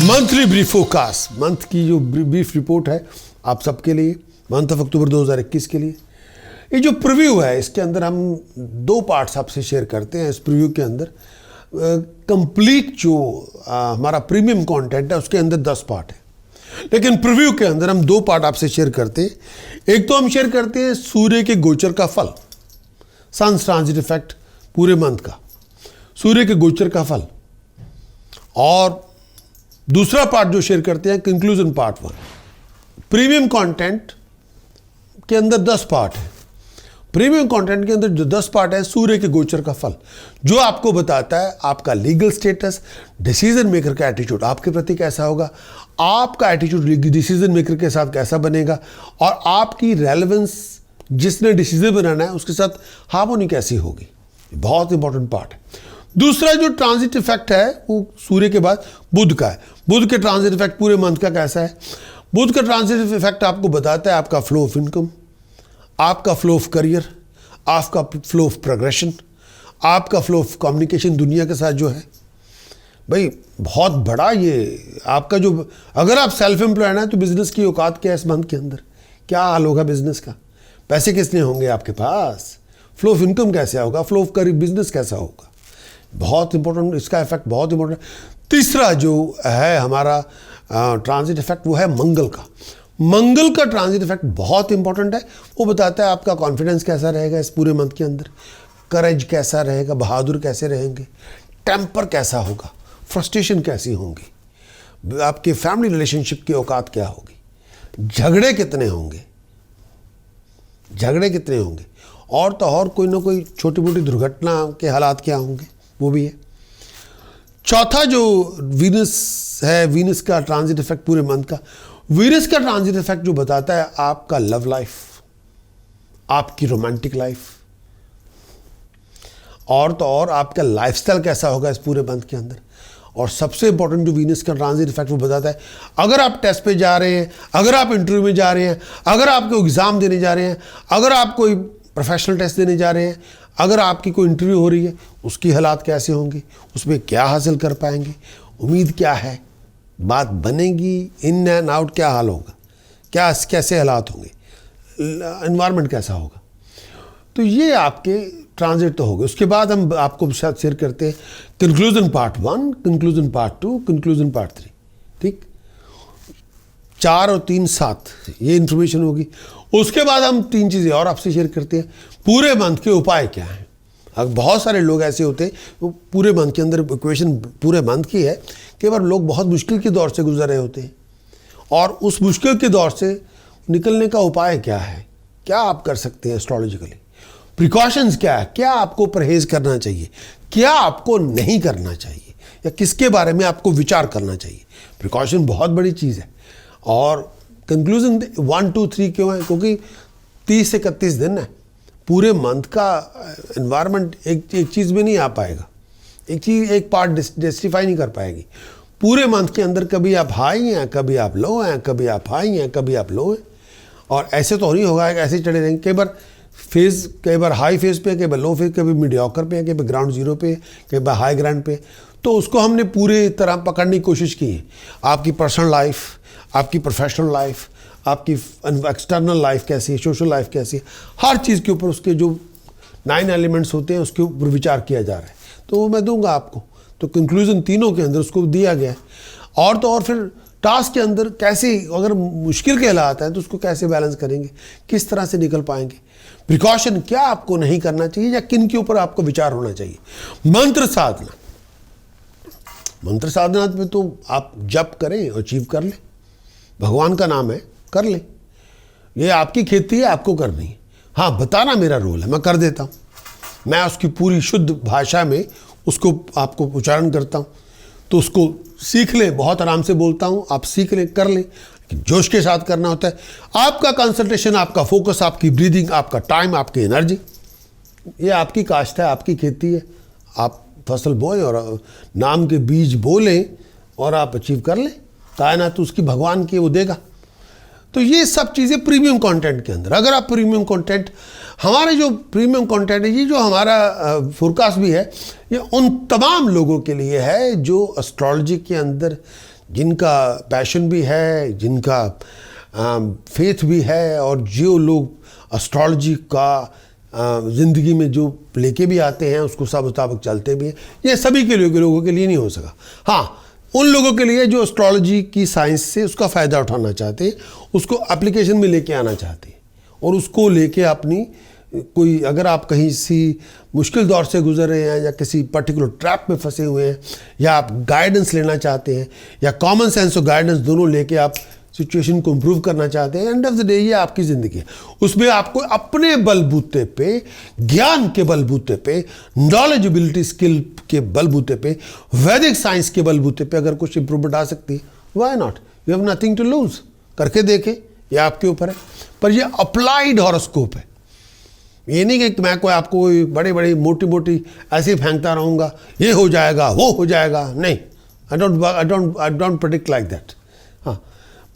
Monthly brief forecast, month की जो brief report है आप सबके लिए, मंथ ऑफ अक्टूबर 2021 के लिए। ये जो प्रीव्यू है इसके अंदर हम दो पार्ट्स आपसे शेयर करते हैं। इस प्रीव्यू के अंदर कंप्लीट जो हमारा प्रीमियम कंटेंट है उसके अंदर 10 पार्ट है, लेकिन प्रीव्यू के अंदर हम दो पार्ट आपसे शेयर करते हैं। एक तो हम शेयर करते हैं सूर्य के गोचर का फल, सन्स ट्रांजिट इफेक्ट पूरे मंथ का, सूर्य के गोचर का फल। और दूसरा पार्ट जो शेयर करते हैं कंक्लूजन पार्ट 1। प्रीमियम कंटेंट के अंदर 10 पार्ट है। प्रीमियम कंटेंट के अंदर जो 10 पार्ट है सूर्य के गोचर का फल, जो आपको बताता है आपका लीगल स्टेटस, डिसीजन मेकर का एटीट्यूड आपके प्रति कैसा होगा, आपका एटीट्यूड डिसीजन मेकर के साथ कैसा बनेगा, और आपकी रेलेवेंस जिसने डिसीजन बनाना है उसके साथ हार्मोनी कैसी होगी। बहुत इंपॉर्टेंट पार्ट है। दूसरा जो ट्रांजिट इफेक्ट है वो सूर्य के बाद बुध का है। बुध के ट्रांजिट इफेक्ट पूरे मंथ का कैसा है। बुध का ट्रांजिट इफेक्ट आपको बताता है आपका फ्लो ऑफ इनकम, आपका फ्लो ऑफ करियर, आपका फ्लो ऑफ प्रोग्रेशन, आपका फ्लो ऑफ कम्युनिकेशन दुनिया के साथ जो है। भाई बहुत बड़ा ये आपका जो, अगर आप सेल्फ एम्प्लॉयड हैं तो बिजनेस की औकात क्या है इस मंथ के अंदर, क्या हाल होगा बिजनेस का, पैसे कितने होंगे आपके पास, फ्लो ऑफ इनकम कैसे होगा, फ्लो ऑफ करियर बिजनेस कैसा होगा। बहुत इंपॉर्टेंट इसका इफेक्ट, बहुत इंपॉर्टेंट। तीसरा जो है हमारा ट्रांजिट इफेक्ट वो है मंगल का। मंगल का ट्रांजिट इफेक्ट बहुत इंपॉर्टेंट है। वो बताता है आपका कॉन्फिडेंस कैसा रहेगा इस पूरे मंथ के अंदर, करेज कैसा रहेगा, बहादुर कैसे रहेंगे, टेम्पर कैसा होगा, फ्रस्ट्रेशन कैसी होगी, आपके फैमिली रिलेशनशिप की औकात क्या होगी, झगड़े कितने होंगे, और तो और कोई ना कोई छोटी मोटी दुर्घटना के हालात क्या होंगे, वो भी है। चौथा जो वीनस है, वीनस का ट्रांजिट इफेक्ट पूरे मंथ का। वीनस का ट्रांजिट इफेक्ट जो बताता है आपका लव लाइफ, आपकी रोमांटिक लाइफ, और तो और आपका लाइफस्टाइल कैसा होगा इस पूरे मंथ के अंदर। और सबसे इंपॉर्टेंट जो वीनस का ट्रांजिट इफेक्ट वो बताता है अगर आप टेस्ट पे जा रहे हैं, अगर आप इंटरव्यू में जा रहे हैं, अगर आप कोई एग्ज़ाम देने जा रहे हैं, अगर आप कोई प्रोफेशनल टेस्ट देने जा रहे हैं, अगर आपकी कोई इंटरव्यू हो रही है, उसकी हालात कैसे होंगे, उसमें क्या हासिल कर पाएंगे, उम्मीद क्या है, बात बनेगी, इन एंड आउट क्या हाल होगा, क्या कैसे हालात होंगे, एनवायरनमेंट कैसा होगा। तो ये आपके ट्रांजिट तो हो गए। उसके बाद हम आपको साथ शेयर करते हैं conclusion part 1, conclusion part 2, conclusion part 3। ठीक, 4 और 3 7 ये इन्फॉर्मेशन होगी। उसके बाद हम 3 चीज़ें और आपसे शेयर करते हैं। पूरे मंथ के उपाय क्या हैं। अब बहुत सारे लोग ऐसे होते हैं वो पूरे मंथ के अंदर, इक्वेशन पूरे मंथ की है, कई बार लोग बहुत मुश्किल के दौर से गुजर रहे होते हैं, और उस मुश्किल के दौर से निकलने का उपाय क्या है, क्या आप कर सकते हैं एस्ट्रोलॉजिकली, प्रिकॉशंस क्या है, क्या आपको परहेज करना चाहिए, क्या आपको नहीं करना चाहिए, या किसके बारे में आपको विचार करना चाहिए। प्रिकॉशन बहुत बड़ी चीज़ है। और कंक्लूजन 1 2 3 क्यों है, क्योंकि 30 से 31 दिन है। पूरे मंथ का एनवायरनमेंट एक चीज़ में नहीं आ पाएगा, एक पार्ट जस्टिफाई नहीं कर पाएगी। पूरे मंथ के अंदर कभी आप हाई हैं, कभी आप लो हैं, कभी आप हाई हैं, कभी आप लो हैं, और ऐसे तो नहीं होगा ऐसे चढ़े रहेंगे। कई बार हाई फेज पे, कई बार लो फेज, कभी मीडियोकर पे है, कई बार ग्राउंड जीरो पे, कई बार हाई ग्राउंड पे। तो उसको हमने पूरी तरह पकड़ने की कोशिश की है। आपकी पर्सनल लाइफ, आपकी प्रोफेशनल लाइफ, आपकी एक्सटर्नल लाइफ कैसी है, सोशल लाइफ कैसी है, हर चीज़ के ऊपर उसके जो 9 एलिमेंट्स होते हैं उसके ऊपर विचार किया जा रहा है। तो वो मैं दूंगा आपको। तो कंक्लूजन तीनों के अंदर उसको दिया गया है। और तो और फिर टास्क के अंदर कैसे, अगर मुश्किल के हालात हैं तो उसको कैसे बैलेंस करेंगे, किस तरह से निकल पाएंगे, प्रिकॉशन क्या आपको नहीं करना चाहिए, या किन के ऊपर आपको विचार होना चाहिए। मंत्र साधना में तो आप जप करें, अचीव कर लें, भगवान का नाम है, कर लें। ये आपकी खेती है, आपको करनी है। हाँ, बताना मेरा रोल है, मैं कर देता हूँ। मैं उसकी पूरी शुद्ध भाषा में उसको आपको उच्चारण करता हूँ, तो उसको सीख लें। बहुत आराम से बोलता हूँ, आप सीख लें, कर लें, लेकिन जोश के साथ करना होता है। आपका कंसंट्रेशन, आपका फोकस, आपकी ब्रीदिंग, आपका टाइम, आपकी एनर्जी, ये आपकी काश्त है, आपकी खेती है। आप फसल बोएं और नाम के बीज बोलें और आप अचीव कर लें। कायनात तो उसकी भगवान की, वो देगा। तो ये सब चीज़ें प्रीमियम कंटेंट के अंदर। अगर आप प्रीमियम कंटेंट, हमारे जो प्रीमियम कंटेंट है, ये जो हमारा फोरकास्ट भी है, ये उन तमाम लोगों के लिए है जो एस्ट्रोलॉजी के अंदर जिनका पैशन भी है, जिनका फेथ भी है, और जो लोग एस्ट्रोलॉजी का ज़िंदगी में जो लेके भी आते हैं उसको सब मुताबिक चलते भी हैं, ये सभी के लोगों के लिए नहीं हो सका। हाँ, उन लोगों के लिए जो एस्ट्रोलॉजी की साइंस से उसका फ़ायदा उठाना चाहते हैं, उसको एप्लीकेशन में लेके आना चाहते हैं, और उसको लेके अपनी कोई, अगर आप कहीं सी मुश्किल दौर से गुजर रहे हैं या किसी पर्टिकुलर ट्रैप में फंसे हुए हैं, या आप गाइडेंस लेना चाहते हैं, या कॉमन सेंस और गाइडेंस दोनों लेके आप सिचुएशन को इम्प्रूव करना चाहते हैं, एंड ऑफ द डे ये आपकी ज़िंदगी है। उसमें आपको अपने बलबूते पे, ज्ञान के बलबूते पे, नॉलेजेबिलिटी स्किल के बलबूते पे, वैदिक साइंस के बलबूते पे अगर कुछ इंप्रूवमेंट आ सकती है, why not? You have nothing to lose. करके देखें, ये आपके ऊपर है। पर ये अप्लाइड हॉरोस्कोप है, ये नहीं कि मैं कोई आपको बड़ी बड़ी मोटी मोटी ऐसे फेंकता रहूँगा, ये हो जाएगा, वो हो जाएगा। नहीं, I don't predict like that. हाँ,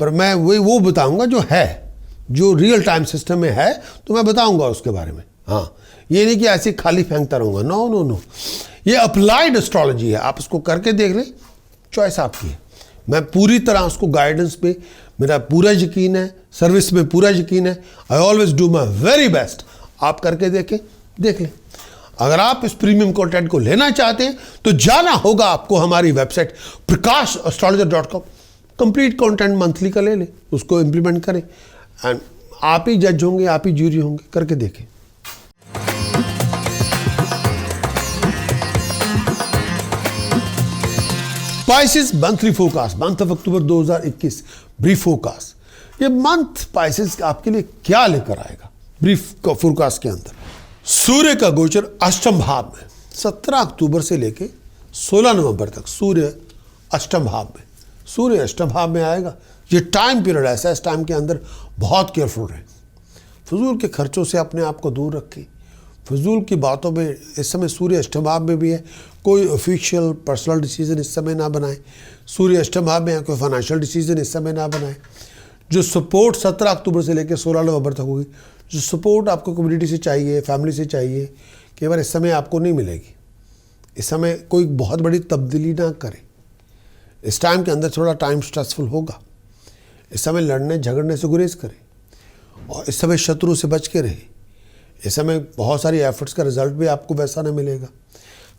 पर मैं वही वो बताऊंगा जो है, जो रियल टाइम सिस्टम में है, तो मैं बताऊंगा उसके बारे में। हाँ, ये नहीं कि ऐसे खाली फेंकता रहूँगा। नो नो नो, ये अप्लाइड एस्ट्रोलॉजी है, आप उसको करके देख लें, चॉइस आपकी है। मैं पूरी तरह उसको गाइडेंस पे मेरा पूरा यकीन है, सर्विस में पूरा यकीन है। I always do my very best. आप करके देखें, देख लें। अगर आप इस प्रीमियम कंटेंट को लेना चाहते हैं तो जाना होगा आपको हमारी website prakash.astrologer.com। Complete content monthly का ले लें, उसको इम्प्लीमेंट करें, एंड आप ही जज होंगे, आप ही जूरी होंगे। करके देखें। Spices monthly forecast, month of October 2021 brief forecast. ये मंथ स्पाइसेस आपके लिए क्या लेकर आएगा ब्रीफ फोरकास्ट के अंदर? सूर्य का गोचर अष्टम भाव में 17 अक्टूबर से लेके 16 नवंबर तक सूर्य अष्टम भाव में, सूर्य अष्टम भाव में आएगा। ये टाइम पीरियड ऐसा है, इस टाइम के अंदर बहुत केयरफुल रहें। फजूल के खर्चों से अपने आप को दूर रखें, फजूल की बातों में। इस समय सूर्य अष्टम भाव में भी है, कोई ऑफिशियल पर्सनल डिसीजन इस समय ना बनाएं। सूर्य अष्टम भाव में है, कोई फाइनेंशियल डिसीजन इस समय ना बनाएं। जो सपोर्ट 17 अक्टूबर से लेकर 16 नवंबर तक होगी, जो सपोर्ट आपको कम्युनिटी से चाहिए, फैमिली से चाहिए, कई बार इस समय आपको नहीं मिलेगी। इस समय कोई बहुत बड़ी तब्दीली ना करें। इस टाइम के अंदर थोड़ा टाइम स्ट्रेसफुल होगा। इस समय लड़ने झगड़ने से गुरेज करें, और इस समय शत्रु से बच के रहें। इस समय बहुत सारी एफर्ट्स का रिजल्ट भी आपको वैसा नहीं मिलेगा।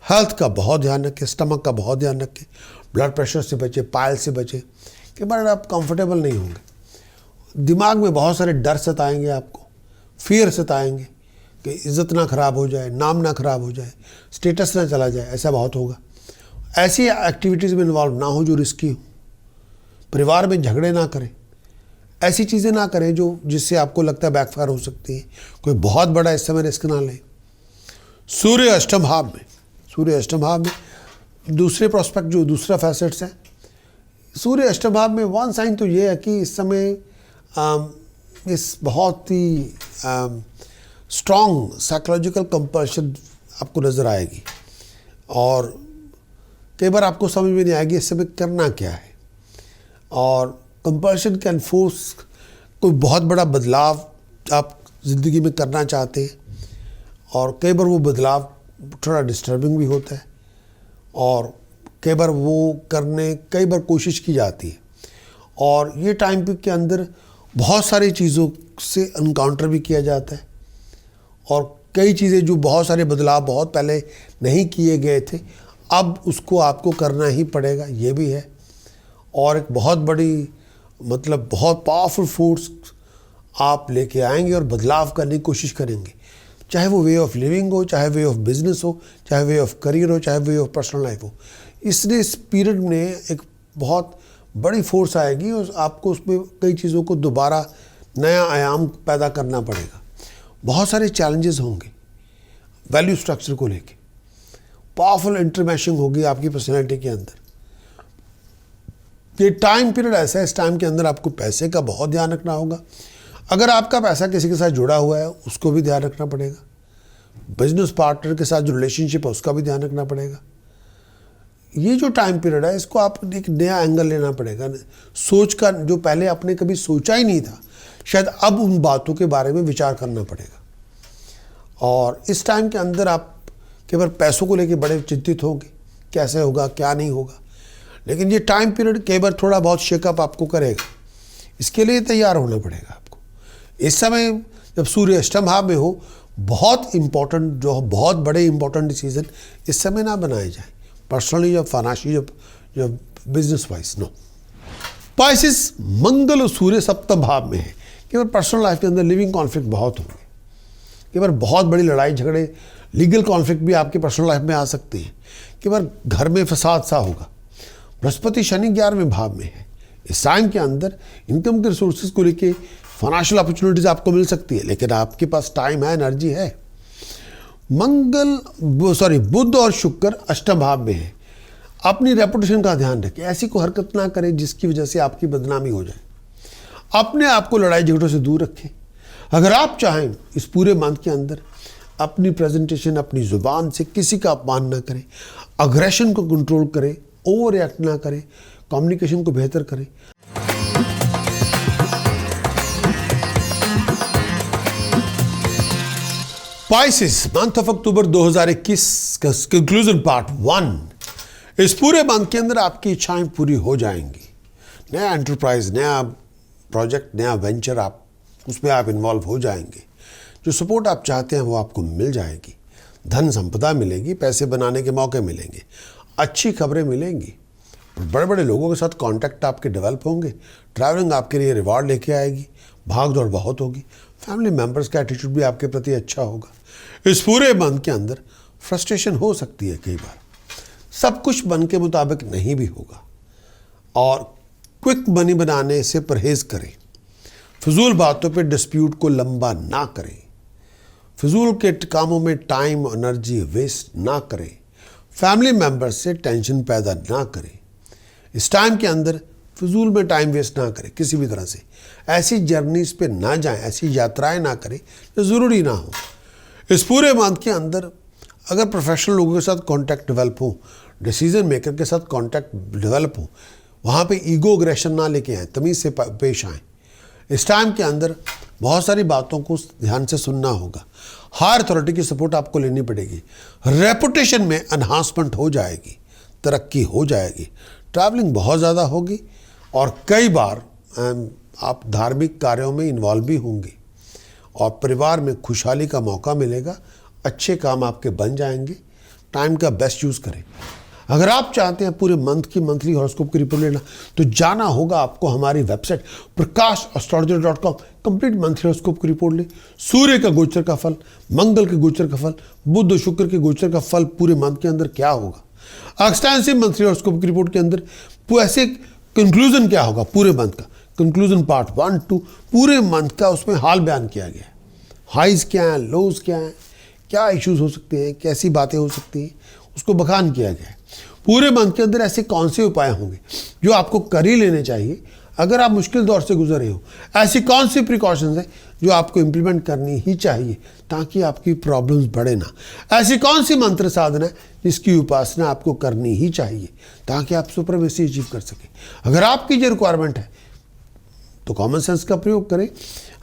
हेल्थ का बहुत ध्यान रखें, स्टमक का बहुत ध्यान रखें, ब्लड प्रेशर से बचे, पायल से बचे। कई बार आप कंफर्टेबल नहीं होंगे, दिमाग में बहुत सारे डर सताएंगे, आपको फियर सताएंगे कि इज़्ज़त ना ख़राब हो जाए, नाम ना ख़राब हो जाए, स्टेटस ना चला जाए, ऐसा बहुत होगा। ऐसी एक्टिविटीज़ में इन्वॉल्व ना हो जो रिस्की हो। परिवार में झगड़े ना करें, ऐसी चीज़ें ना करें जो जिससे आपको लगता है बैकफायर हो सकती है। कोई बहुत बड़ा इस समय रिस्क ना लें। सूर्य अष्टम भाव में, सूर्य अष्टम भाव में दूसरे प्रोस्पेक्ट, जो दूसरा फैसेट्स है सूर्य अष्टम भाव में, वन साइन तो ये है कि इस समय इस बहुत ही स्ट्रॉन्ग साइकोलॉजिकल कंपल्शन आपको नज़र आएगी, और कई बार आपको समझ में नहीं आएगी इस समय करना क्या है। और कंपल्शन कैन फोर्स, कोई बहुत बड़ा बदलाव आप ज़िंदगी में करना चाहते हैं, और कई बार वो बदलाव थोड़ा डिस्टर्बिंग भी होता है, और कई बार वो करने कई बार कोशिश की जाती है। और ये टाइम पीरियड के अंदर बहुत सारी चीज़ों से एनकाउंटर भी किया जाता है, और कई चीज़ें जो बहुत सारे बदलाव बहुत पहले नहीं किए गए थे, अब उसको आपको करना ही पड़ेगा, ये भी है। और एक बहुत बड़ी, मतलब बहुत पावरफुल फोर्स आप लेके आएंगे और बदलाव करने की कोशिश करेंगे, चाहे वो वे ऑफ लिविंग हो, चाहे वे ऑफ बिजनेस हो, चाहे वे ऑफ करियर हो, चाहे वे ऑफ पर्सनल लाइफ हो। इसलिए इस पीरियड में एक बहुत बड़ी फोर्स आएगी, और आपको उसमें कई चीज़ों को दोबारा नया आयाम पैदा करना पड़ेगा। बहुत सारे चैलेंजेस होंगे वैल्यू स्ट्रक्चर को लेके, पावरफुल इंटरमैशिंग होगी आपकी पर्सनैलिटी के अंदर। ये टाइम पीरियड ऐसा है, इस टाइम के अंदर आपको पैसे का बहुत ध्यान रखना होगा। अगर आपका पैसा किसी के साथ जुड़ा हुआ है उसको भी ध्यान रखना पड़ेगा। बिजनेस पार्टनर के साथ जो रिलेशनशिप है उसका भी ध्यान रखना पड़ेगा। ये जो टाइम पीरियड है इसको आप एक नया एंगल लेना पड़ेगा। सोच का, जो पहले आपने कभी सोचा ही नहीं था, शायद अब उन बातों के बारे में विचार करना पड़ेगा। और इस टाइम के अंदर आप केवल पैसों को लेकर बड़े चिंतित होंगे, कैसे होगा क्या नहीं होगा, लेकिन ये टाइम पीरियड कई बार थोड़ा बहुत शेकअप आपको करेगा, इसके लिए तैयार होना पड़ेगा आपको। इस समय जब सूर्य अष्टम भाव में हो, बहुत इंपॉर्टेंट जो बहुत बड़े इंपॉर्टेंट डिसीजन इस समय ना बनाए जाए, पर्सनली या फाइनेंशियली या बिजनेस वाइज, नो। पाइसेस, मंगल और सूर्य सप्तम भाव में है, केवल पर्सनल लाइफ के अंदर लिविंग कॉन्फ्लिक्ट बहुत होंगे, केवल बहुत बड़ी लड़ाई झगड़े, लीगल कॉन्फ्लिक्ट भी आपके पर्सनल लाइफ में आ सकते हैं, केवल घर में फसाद सा होगा। बृहस्पति शनि 11वें भाव में है, इस टाइम के अंदर इनकम के रिसोर्सेज को लेके फाइनेंशियल अपॉर्चुनिटीज आपको मिल सकती है, लेकिन आपके पास टाइम है, एनर्जी है। बुध और शुक्र अष्टम भाव में है, अपनी रेपुटेशन का ध्यान रखें, ऐसी कोई हरकत ना करें जिसकी वजह से आपकी बदनामी हो जाए। अपने आप को लड़ाई झगड़ों से दूर रखें। अगर आप चाहें इस पूरे मंथ के अंदर अपनी प्रेजेंटेशन, अपनी जुबान से किसी का अपमान ना करें, अग्रेशन को कंट्रोल करें, ओवर रिएक्ट ना करें, कम्युनिकेशन को बेहतर करें। पाइसेस, मंथ ऑफ अक्टूबर 2021 का कंक्लूजन पार्ट 1। इस पूरे मंथ के अंदर आपकी इच्छाएं पूरी हो जाएंगी। नया एंटरप्राइज, नया प्रोजेक्ट, नया वेंचर, आप उसमें आप इन्वॉल्व हो जाएंगे। जो सपोर्ट आप चाहते हैं वो आपको मिल जाएगी। धन संपदा मिलेगी, पैसे बनाने के मौके मिलेंगे, अच्छी खबरें मिलेंगी, बड़े बड़े लोगों के साथ कांटेक्ट आपके डेवलप होंगे। ट्रैवलिंग आपके लिए रिवार्ड लेके आएगी, भाग दौड़ बहुत होगी। फैमिली मेंबर्स का एटीट्यूड भी आपके प्रति अच्छा होगा। इस पूरे मंथ के अंदर फ्रस्ट्रेशन हो सकती है, कई बार सब कुछ मन के मुताबिक नहीं भी होगा, और क्विक मनी बनाने से परहेज करें। फिजूल बातों पे डिस्प्यूट को लंबा ना करें, फिजूल के कामों में टाइम एनर्जी वेस्ट ना करें, फैमिली मेंबर्स से टेंशन पैदा ना करें। इस टाइम के अंदर फिजूल में टाइम वेस्ट ना करें किसी भी तरह से। ऐसी जर्नीज पे ना जाएं, ऐसी यात्राएं ना करें जो ज़रूरी ना हो। इस पूरे मंथ के अंदर अगर प्रोफेशनल लोगों के साथ कांटेक्ट डेवलप हो, डिसीजन मेकर के साथ कांटेक्ट डेवलप हो, वहाँ पे ईगो अग्रेशन ना लेके आएँ, तमीज़ से पेश आएँ। इस टाइम के अंदर बहुत सारी बातों को ध्यान से सुनना होगा। हायर अथॉरिटी की सपोर्ट आपको लेनी पड़ेगी। रेपुटेशन में एनहांसमेंट हो जाएगी, तरक्की हो जाएगी। ट्रैवलिंग बहुत ज़्यादा होगी और कई बार आप धार्मिक कार्यों में इन्वॉल्व भी होंगे और परिवार में खुशहाली का मौका मिलेगा। अच्छे काम आपके बन जाएंगे। टाइम का बेस्ट यूज़ करें। अगर आप चाहते हैं पूरे मंथ की मंथली हॉरोस्कोप की रिपोर्ट लेना, तो जाना होगा आपको हमारी website prakash.astrologer.com। Complete monthly horoscope की रिपोर्ट ले। सूर्य का गोचर का फल, मंगल के गोचर का फल, बुध और शुक्र के गोचर का फल पूरे मंथ के अंदर क्या होगा, एक्सटेंसिव मंथली हॉरोस्कोप की रिपोर्ट के अंदर ऐसे कंक्लूजन क्या होगा पूरे मंथ का, कंक्लूजन पार्ट 1, 2 पूरे मंथ का उसमें हाल बयान किया गया है। हाइज क्या है, लोज क्या है, क्या इश्यूज हो सकते हैं, कैसी बातें हो सकती हैं, उसको बखान किया गया है। पूरे मंथ के अंदर ऐसे कौन से उपाय होंगे जो आपको कर ही लेने चाहिए अगर आप मुश्किल दौर से गुजर रहे हो। ऐसी कौन सी प्रिकॉशंस हैं जो आपको इम्प्लीमेंट करनी ही चाहिए ताकि आपकी प्रॉब्लम्स बढ़े ना। ऐसी कौन सी मंत्र साधना है जिसकी उपासना आपको करनी ही चाहिए ताकि आप सुपरमेसी अचीव कर सकें। अगर आपकी जो रिक्वायरमेंट है तो कॉमन सेंस का प्रयोग करें।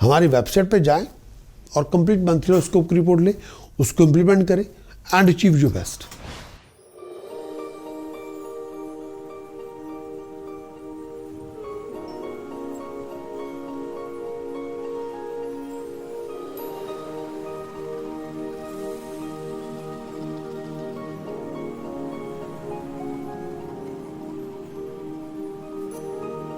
हमारी वेबसाइट पर जाएं और कंप्लीट मंथली हॉरोस्कोप की रिपोर्ट लें, उसको इम्प्लीमेंट करें एंड अचीव योर बेस्ट।